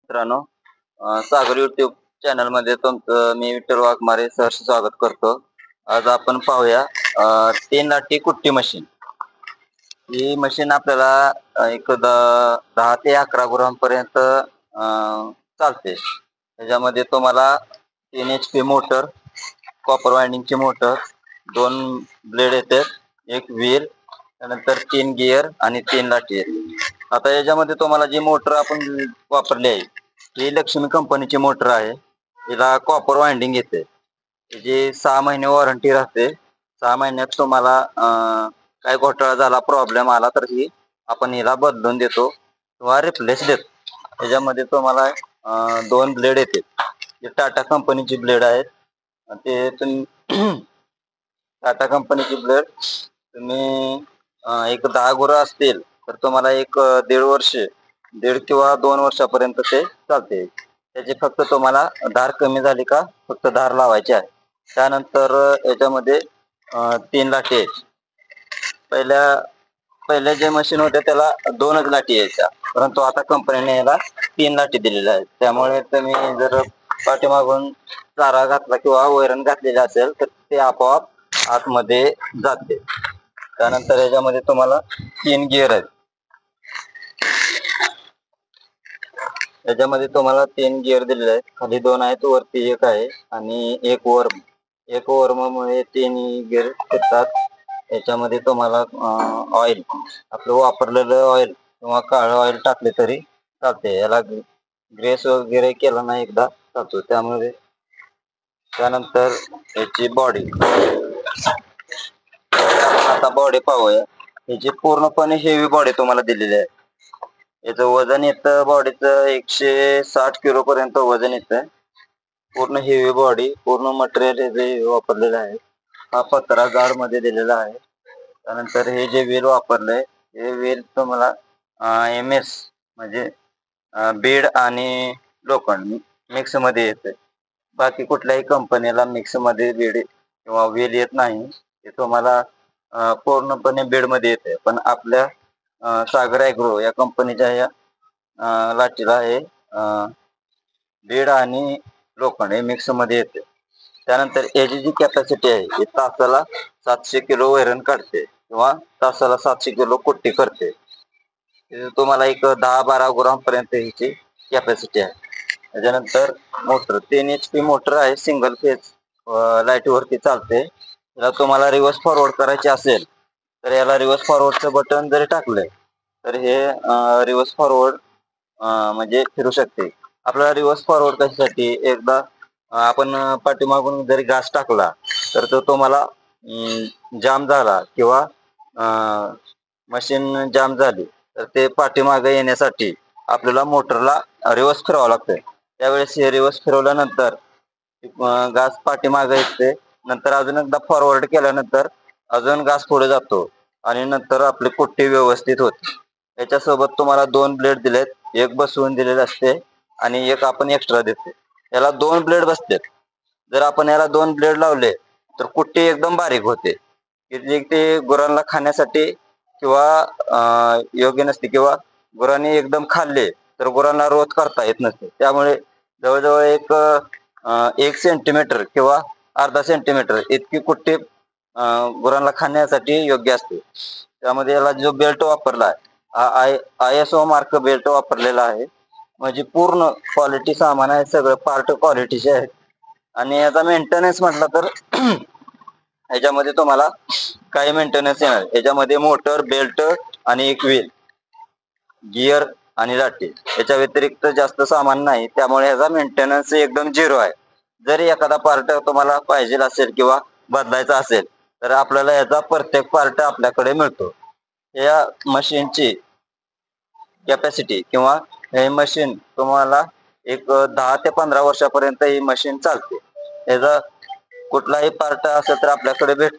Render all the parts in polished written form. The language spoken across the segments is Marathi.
मित्रांनो, सागर युट्यूब चॅनल मध्ये तुमचं मी विठ्ठल वाघमारे सहर्ष स्वागत करतो. आज आपण पाहूया 3 लाटी कुट्टी मशीन. ही मशीन आपल्याला एक 10 ते 11 गुरांपर्यंत चालते. त्याच्यामध्ये तुम्हाला 3 HP मोटर, कॉपर वाइंडिंगची मोटर, 2 ब्लेड येतात, एक व्हील, त्यानंतर 3 गिअर आणि 3 लाटी आहेत. आता याच्यामध्ये तुम्हाला जी मोटर आपण वापरली आहे ही लक्ष्मी कंपनीची मोटर आहे. हिला कॉपर वाइंडिंग येते. जी 6 महिने वॉरंटी राहते. 6 महिन्यात तुम्हाला काय घोटाळा झाला, प्रॉब्लेम आला तर ही आपण हिला बदलून देतो किंवा रिप्लेस देतो. त्याच्यामध्ये तुम्हाला 2 ब्लेड येते. जे टाटा कंपनीची ब्लेड आहेत. ते तुम्ही टाटा कंपनीची ब्लेड तुम्ही एक 10 गुरं असतील तर तुम्हाला एक 1.5 किंवा 2 वर्षापर्यंत ते चालते. त्याची फक्त तुम्हाला धार कमी झाली का फक्त धार लावायची आहे. त्यानंतर याच्यामध्ये 3 लाटी आहेत. पहिल्या जे मशीन होते त्याला 2च लाटी यायच्या, परंतु आता कंपनीने याला 3 लाटी दिलेल्या आहेत. त्यामुळे तुम्ही जर पाठीमागून चारा घातला किंवा वैरण घातलेली असेल तर ते आपोआप आतमध्ये जाते. त्यानंतर याच्यामध्ये तुम्हाला 3 गिअर आहेत. याच्यामध्ये तुम्हाला 3 गिअर दिलेले आहेत. खाली 2 आहेत, वरती 1 आहे आणि एक वर्ममुळे 3 गिअर फिरतात. याच्यामध्ये तुम्हाला ऑइल, आपलं वापरलेलं ऑइल किंवा काळं ऑइल टाकले तरी चालते. याला ग्रेस वगैरे केला नाही एकदा चालतो. त्यामुळे त्यानंतर याची बॉडी, आता बॉडी पाहूया. याची पूर्णपणे हेवी बॉडी तुम्हाला दिलेली आहे. याचं वजन येतं बॉडीचं 160 किलो पर्यंत वजन येतं. पूर्ण हेवी बॉडी, पूर्ण मटेरियल जे वापरलेलं आहे. हा पत्रा जाड मध्ये दिलेला आहे. त्यानंतर हे जे व्हील वापरलंय हे व्हील तुम्हाला MS म्हणजे बीड आणि लोखंड मिक्स मध्ये येते. बाकी कुठल्याही कंपनीला मिक्स मध्ये बीड किंवा व्हील येत नाही. हे तुम्हाला पूर्णपणे बीड मध्ये येते. पण आपल्या सागर ॲग्रो या कंपनीच्या या लाटीला हे बीड आणि लोखंड हे मिक्स मध्ये येते. त्यानंतर याची जी कॅपॅसिटी आहे ही तासाला 700 किलो वैरण काढते किंवा तासाला 700 किलो कुट्टी करते. तुम्हाला एक 10-12 गुरांपर्यंत ह्याची कॅपॅसिटी आहे. त्याच्यानंतर मोटर 3 HP मोटर आहे, सिंगल फेज लाईटवरती चालते. याला तुम्हाला रिव्हर्स फॉरवर्ड करायचे असेल तर याला रिव्हर्स फॉरवर्डचं बटन जरी टाकलंय तर हे रिव्हर्स फॉरवर्ड म्हणजे फिरू शकते. आपल्याला रिव्हर्स फॉरवर्ड कशासाठी, एकदा आपण पाठीमागून जरी घास टाकला तर तो तुम्हाला जाम झाला किंवा मशीन जाम झाली तर ते पाठीमागे येण्यासाठी आपल्याला मोटरला रिव्हर्स फिरवावं लागतंय. त्यावेळेस हे रिव्हर्स फिरवल्यानंतर घास पाठीमागे येते. नंतर अजून एकदा फॉरवर्ड केल्यानंतर अजून घास पुढे जातो आणि नंतर आपली कुट्टी व्यवस्थित होते. याच्यासोबत तुम्हाला 2 ब्लेड दिलेत. एक बसवून दिलेले असते आणि एक आपण एक्स्ट्रा देतो. याला 2 ब्लेड बसतात. जर आपण याला 2 ब्लेड लावले तर कुट्टी एकदम बारीक होते. ते गुरांना खाण्यासाठी किंवा योग्य नसते किंवा गुरांनी एकदम खाल्ले तर गुरांना रोध करता येत नसते. त्यामुळे जवळजवळ 1 सेंटीमीटर किंवा अर्धा सेंटीमीटर इतकी कुट्टी गुरांना खाण्यासाठी योग्य असते. त्यामध्ये याला जो बेल्ट वापरला आहे ISO मार्क बेल्ट वापरलेला आहे. म्हणजे पूर्ण क्वालिटी सामान आहे, सगळं पार्ट क्वालिटीचे आहेत. आणि याचा मेंटेनन्स म्हटलं तर याच्यामध्ये तुम्हाला काही मेंटेनन्स येणार. याच्यामध्ये मोटर, बेल्ट आणि एक व्हील, गिअर आणि लाटी, याच्या व्यतिरिक्त जास्त सामान नाही. त्यामुळे याचा मेंटेनन्स एकदम 0 आहे. जरी एखादा पार्ट तुम्हाला पाहिजे असेल किंवा बदलायचा असेल तर आपल्याला याचा प्रत्येक पार्ट आपल्याकडे मिळतो. या मशीनची कॅपॅसिटी किंवा हे मशीन तुम्हाला एक 10 ते 15 वर्षापर्यंत ही मशीन चालते. याचा कुठलाही पार्ट असेल तर आपल्याकडे भेट.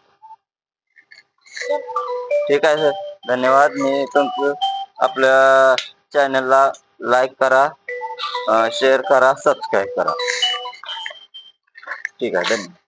ठीक आहे सर, धन्यवाद. मी तुमचं आपल्या चॅनलला लाईक करा, शेअर करा, सबस्क्राईब करा. ठीक आहे, धन्यवाद.